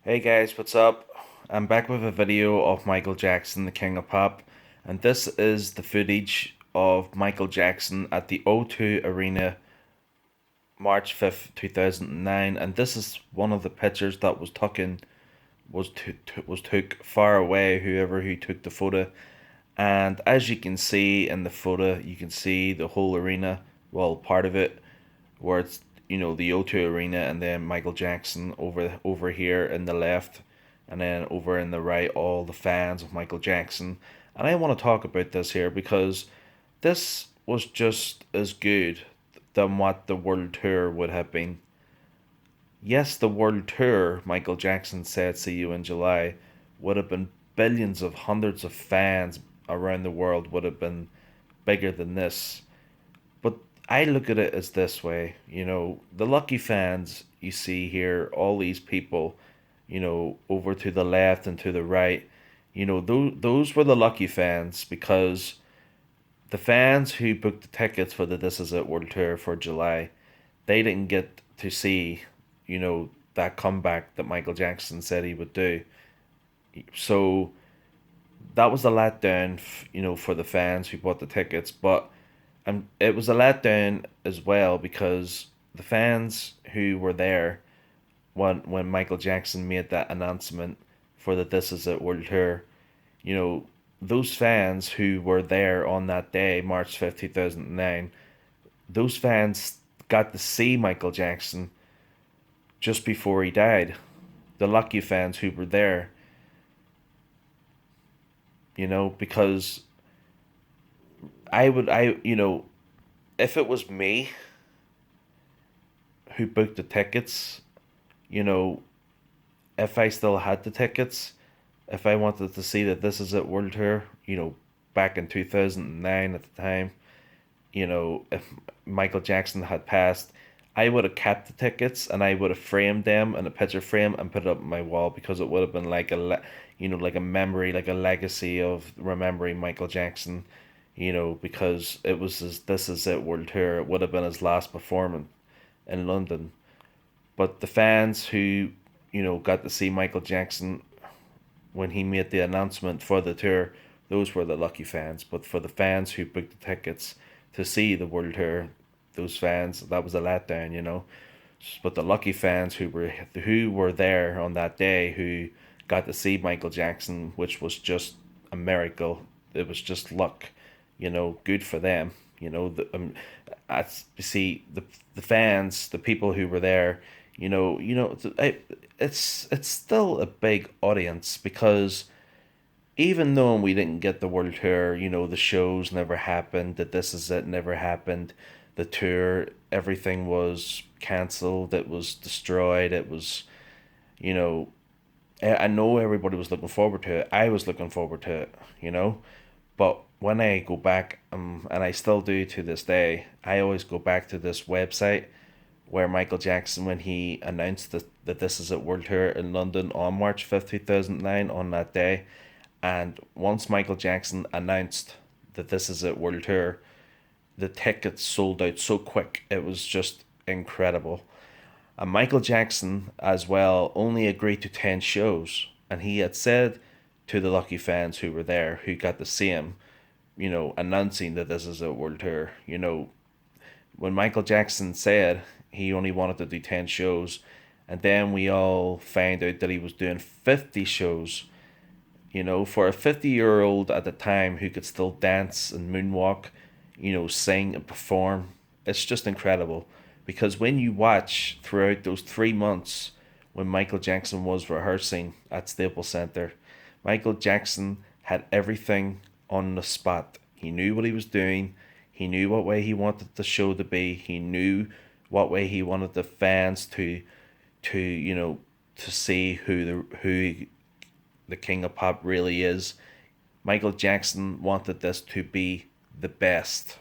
Hey guys, what's up? I'm back with a video of Michael Jackson, the King of Pop, and this is the footage of Michael Jackson at the O2 Arena March 5th, 2009, and this is one of the pictures that was took far away, whoever who took the photo. And as you can see in the photo, you can see the whole arena, well, part of it, where it's the O2 Arena, and then Michael Jackson over here in the left, and then over in the right, all the fans of Michael Jackson. And I want to talk about this here because this was just as good than what the world tour would have been. Yes, the world tour, Michael Jackson said, "See you in July," would have been billions of hundreds of fans around the world, would have been bigger than this. But I look at it as this way, the lucky fans you see here, all these people, over to the left and to the right, those were the lucky fans because the fans who booked the tickets for the This Is It World Tour for July, they didn't get to see, that comeback that Michael Jackson said he would do. So that was a letdown, for the fans who bought the tickets. But it was a letdown as well because the fans who were there when Michael Jackson made that announcement for the This Is It World Tour, you know, those fans who were there on that day, March 5th, 2009, those fans got to see Michael Jackson just before he died. The lucky fans who were there, because if it was me who booked the tickets, you know, if I still had the tickets, if I wanted to see that This Is It World Tour, back in 2009 at the time, if Michael Jackson had passed, I would have kept the tickets and I would have framed them in a picture frame and put it up on my wall because it would have been like like a memory, like a legacy of remembering Michael Jackson, because it was his This Is It World Tour. It would have been his last performance in London. But the fans who, got to see Michael Jackson when he made the announcement for the tour, those were the lucky fans. But for the fans who booked the tickets to see the world tour, those fans, that was a letdown. But the lucky fans who were there on that day, who got to see Michael Jackson, which was just a miracle. It was just luck, good for them. You see the fans, the people who were there, it's still a big audience because even though we didn't get the world tour, the shows never happened, that This Is It never happened, the tour, everything was cancelled, it was destroyed, it was, you know, I know everybody was looking forward to it. I was looking forward to it. But when I go back, and I still do to this day, I always go back to this website where Michael Jackson, when he announced that This Is It World Tour in London on March 5th, 2009, on that day, and once Michael Jackson announced that This Is It World Tour, the tickets sold out so quick. It was just incredible. And Michael Jackson, as well, only agreed to 10 shows. And he had said to the lucky fans who were there, who got to see him, announcing that This Is a World Tour, when Michael Jackson said he only wanted to do 10 shows, and then we all found out that he was doing 50 shows, for a 50-year-old at the time who could still dance and moonwalk, sing and perform, it's just incredible. Because when you watch throughout those 3 months when Michael Jackson was rehearsing at Staples Center, Michael Jackson had everything on the spot. He knew what he was doing. He knew what way he wanted the show to be. He knew what way he wanted the fans to see who the King of Pop really is. Michael Jackson wanted this to be the best.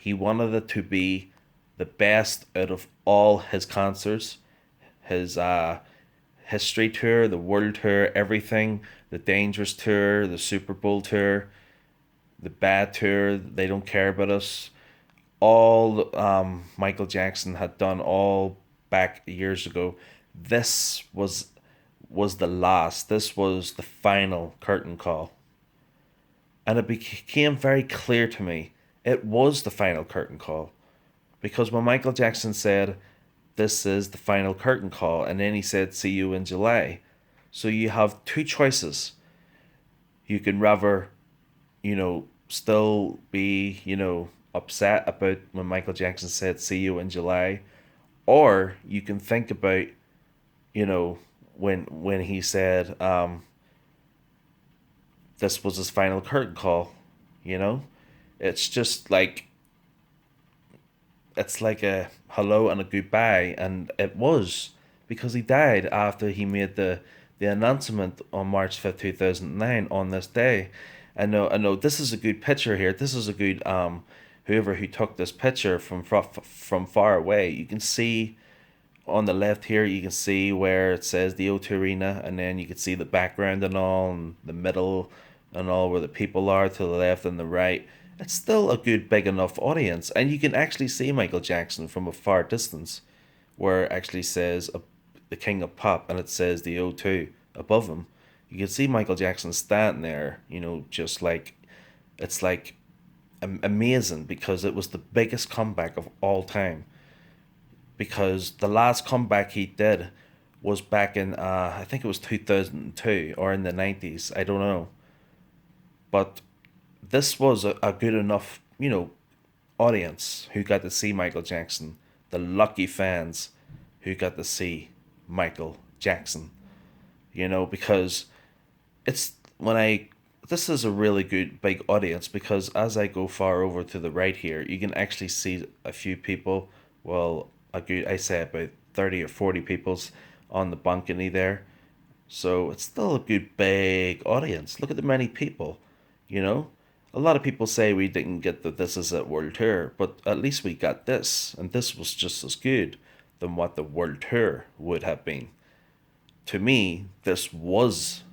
He wanted it to be the best out of all his concerts, his history tour, the world tour, everything, the Dangerous tour, the Super Bowl tour, the bad tour, They Don't Care About Us. All Michael Jackson had done all back years ago. This was was the last. This was the final curtain call. And it became very clear to me it was the final curtain call. Because when Michael Jackson said, "This is the final curtain call," and then he said, "See you in July." So you have two choices. You can rather, still be, upset about when Michael Jackson said, "See you in July," or you can think about, you know, when he said, this was his final curtain call, you know? It's just like it's like a hello and a goodbye, and it was because he died after he made the announcement on March 5th, 2009, on this day. I know. This is a good picture here. This is a good whoever who took this picture from far away. You can see on the left here. You can see where it says the O2 Arena, and then you can see the background and all, and the middle and all where the people are to the left and the right. It's still a good big enough audience, and you can actually see Michael Jackson from a far distance, where it actually says the King of Pop, and it says the O2 above him. You can see Michael Jackson standing there, just like it's like amazing because it was the biggest comeback of all time. Because the last comeback he did was back in I think it was 2002 or in the 90s. I don't know, but this was a good enough audience who got to see Michael Jackson. The lucky fans who got to see Michael Jackson. Because it's when I this is a really good big audience because as I go far over to the right here, you can actually see a few people. Well, a good I say about 30 or 40 people's on the balcony there. So it's still a good big audience. Look at the many people, you know. A lot of people say we didn't get the This Is It World Tour, but at least we got this, and this was just as good than what the World Tour would have been. To me, this was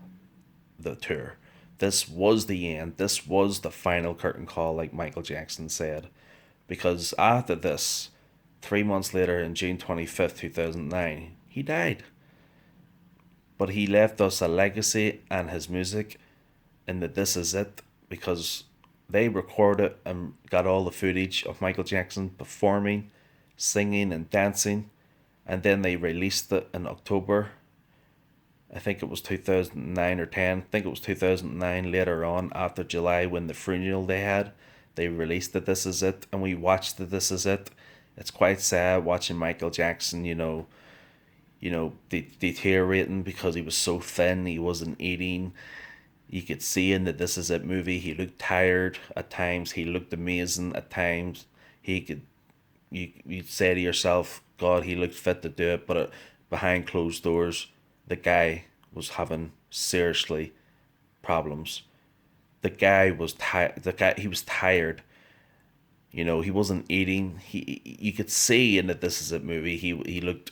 the tour. This was the end. This was the final curtain call, like Michael Jackson said. Because after this, 3 months later, in June 25th, 2009, he died. But he left us a legacy and his music in the This Is It because they recorded and got all the footage of Michael Jackson performing, singing, and dancing. And then they released it in October. I think it was 2009 or 10. I think it was 2009 later on after July when the funeral they had. They released the This Is It and we watched the This Is It. It's quite sad watching Michael Jackson, deteriorating because he was so thin, he wasn't eating. You could see in the This Is It movie, he looked tired at times, he looked amazing at times. He could, you'd say to yourself, God, he looked fit to do it, but behind closed doors, the guy was having seriously problems. The guy was tired. He was tired. He wasn't eating. You could see in the This Is It movie, he looked.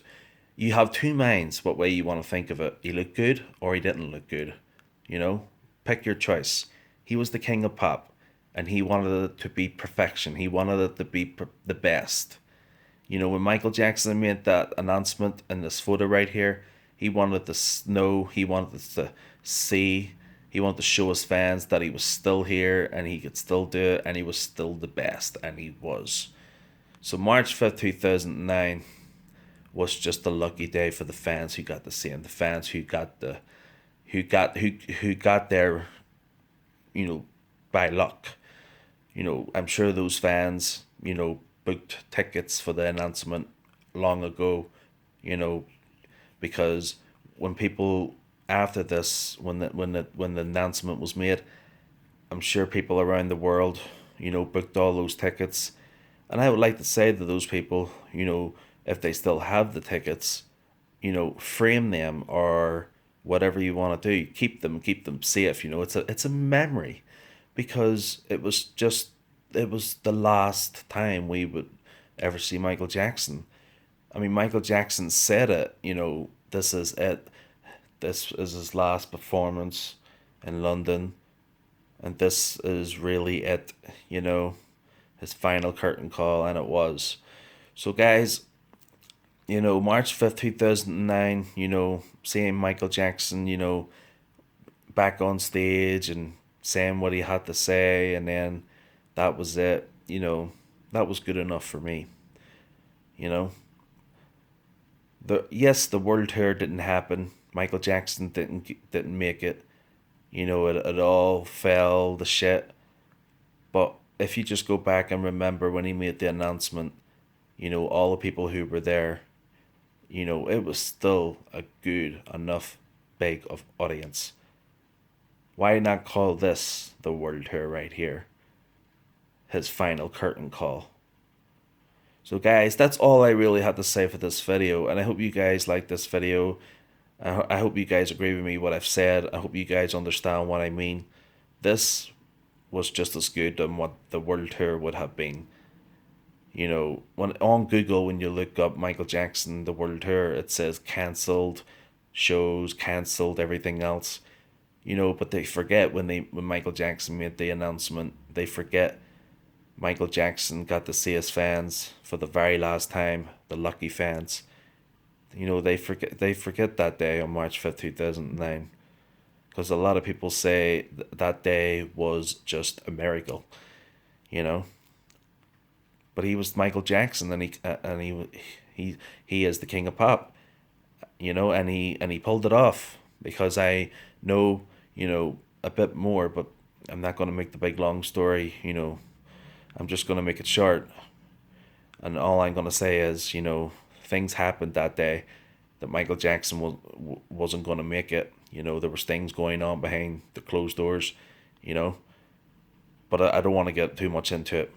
You have two minds what way you want to think of it. He looked good or he didn't look good. You know, pick your choice. He was the king of pop, and he wanted it to be perfection. He wanted it to be the best. When Michael Jackson made that announcement in this photo right here, he wanted to know, he wanted to see, he wanted to show his fans that he was still here and he could still do it and he was still the best, and he was. So March 5th, 2009 was just a lucky day for the fans who got to see him, the fans who got there, by luck. I'm sure those fans, booked tickets for the announcement long ago, you know, because when people after this, when the announcement was made, I'm sure people around the world, booked all those tickets, and I would like to say to those people, if they still have the tickets, frame them or whatever you want to do, keep them safe. It's a memory, because it was the last time we would ever see Michael Jackson. I mean, Michael Jackson said it, this is it. This is his last performance in London, and this is really it, his final curtain call, and it was. So, guys, March 5th, 2009, seeing Michael Jackson, back on stage and saying what he had to say, and then that was it. That was good enough for me. You know, the world tour didn't happen. Michael Jackson didn't make it. It all fell to shit. But if you just go back and remember when he made the announcement, all the people who were there, it was still a good enough big of audience. Why not call this the world tour right here? His final curtain call. So guys, that's all I really had to say for this video, and I hope you guys like this video. I hope you guys agree with me what I've said. I hope you guys understand what I mean. This was just as good than what the world tour would have been. When on Google, when you look up Michael Jackson the world tour, it says cancelled, shows cancelled, everything else. But they forget when Michael Jackson made the announcement, they forget Michael Jackson got to see his fans for the very last time, the lucky fans. They forget that day on March 5th, 2009, because a lot of people say that day was just a miracle, you know. But he was Michael Jackson, and he is the king of pop, and he pulled it off, because I know, a bit more, but I'm not going to make the big long story, I'm just going to make it short. And all I'm going to say is, things happened that day that Michael Jackson wasn't going to make it. There was things going on behind the closed doors, you know. But I don't want to get too much into it.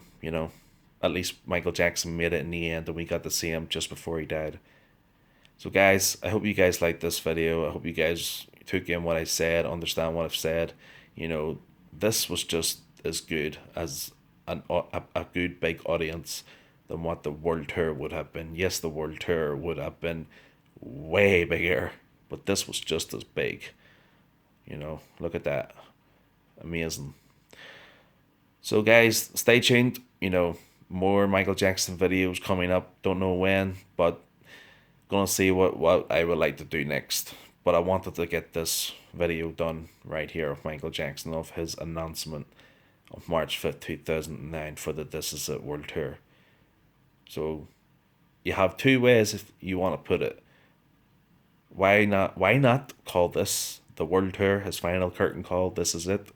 At least Michael Jackson made it in the end, and we got to see him just before he died. So guys, I hope you guys liked this video. I hope you guys took in what I said, understand what I've said. This was just as good as a good big audience than what the world tour would have been. Yes, the world tour would have been way bigger, but this was just as big. Look at that. Amazing. So guys, stay tuned. More Michael Jackson videos coming up. Don't know when, but gonna see what I would like to do next. But I wanted to get this video done right here of Michael Jackson, of his announcement of March 5th, 2009 for the This Is It World Tour. So you have two ways if you want to put it. Why not call this the World Tour, his final curtain call, This Is It?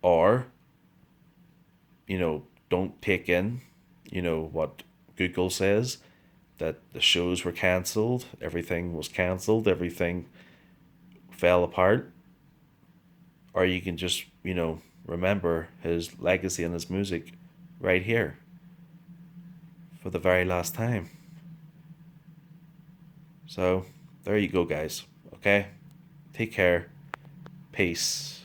Or, don't take in, what Google says, that the shows were cancelled, everything was cancelled, everything fell apart. Or you can just, remember his legacy and his music right here for the very last time. So, there you go, guys. Okay? Take care. Peace.